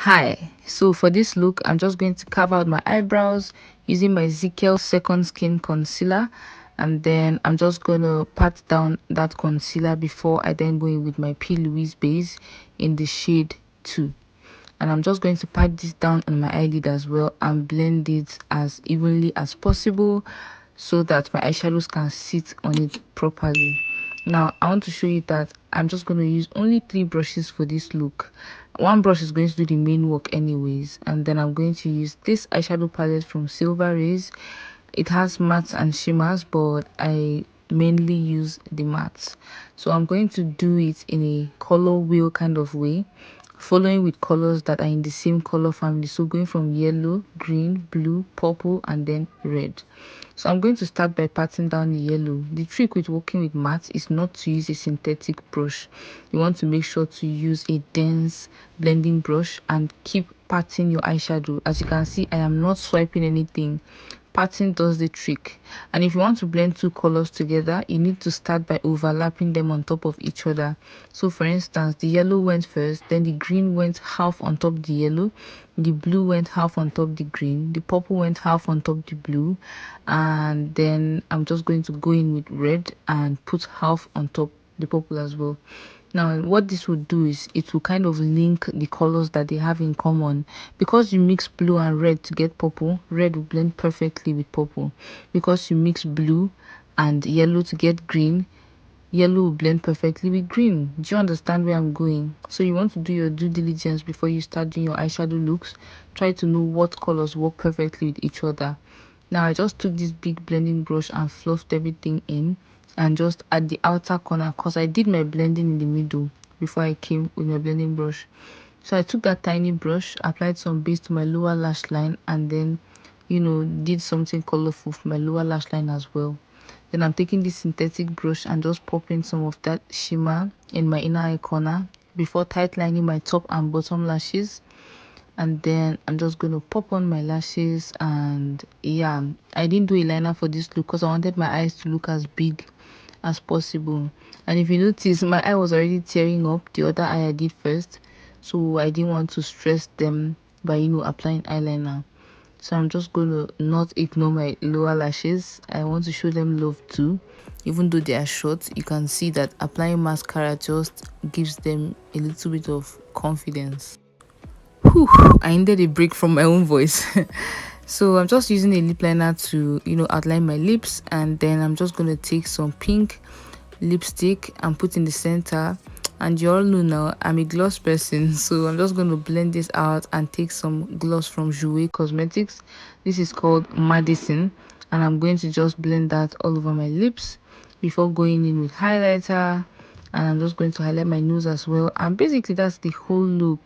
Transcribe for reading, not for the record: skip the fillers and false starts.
Hi, so for this look, I'm just going to carve out my eyebrows using my Ezekiel Second Skin Concealer, and then I'm just going to pat down that concealer before I then go in with my P. Louise base in the shade 2. And I'm just going to pat this down on my eyelid as well and blend it as evenly as possible so that my eyeshadows can sit on it properly. Now I want to show you that I'm just going to use only 3 brushes for this look. One brush is going to do the main work anyways, and then I'm going to use this eyeshadow palette from Silver Rays. It has mattes and shimmers, but I mainly use the mattes. So I'm going to do it in a color wheel kind of way, following with colors that are in the same color family, so going from yellow, green, blue, purple, and then red. So I'm going to start by patting down the yellow. The trick with working with matte is not to use a synthetic brush. You want to make sure to use a dense blending brush and keep patting your eyeshadow. As you can see, I am not swiping anything. Patting does the trick. And if you want to blend 2 colors together, you need to start by overlapping them on top of each other. So for instance, the yellow went first, then the green went half on top the yellow, the blue went half on top the green, the purple went half on top the blue, and then I'm just going to go in with red and put half on top the purple as well. Now what this will do is it will kind of link the colors that they have in common. Because you mix blue and red to get purple, red will blend perfectly with purple. Because you mix blue and yellow to get green, yellow will blend perfectly with green. Do you understand where I'm going? So you want to do your due diligence before you start doing your eyeshadow looks. Try to know what colors work perfectly with each other. Now I just took this big blending brush and fluffed everything in, and just at the outer corner, because I did my blending in the middle before I came with my blending brush. So I took that tiny brush, applied some base to my lower lash line, and then did something colorful for my lower lash line as well. Then I'm taking this synthetic brush and just popping some of that shimmer in my inner eye corner before tight lining my top and bottom lashes. And then I'm just going to pop on my lashes. And yeah, I didn't do a liner for this look because I wanted my eyes to look as big as possible. And if you notice, my eye was already tearing up. The other eye I did first, so I didn't want to stress them by applying eyeliner. So I'm just going to not ignore my lower lashes. I want to show them love too. Even though they are short, you can see that applying mascara just gives them a little bit of confidence. Whew, I needed a break from my own voice. So I'm just using a lip liner to outline my lips, and then I'm just going to take some pink lipstick and put in the center. And you all know now I'm a gloss person, so I'm just going to blend this out and take some gloss from Jouer Cosmetics. This is called Madison, and I'm going to just blend that all over my lips before going in with highlighter. And I'm just going to highlight my nose as well, and basically that's the whole look.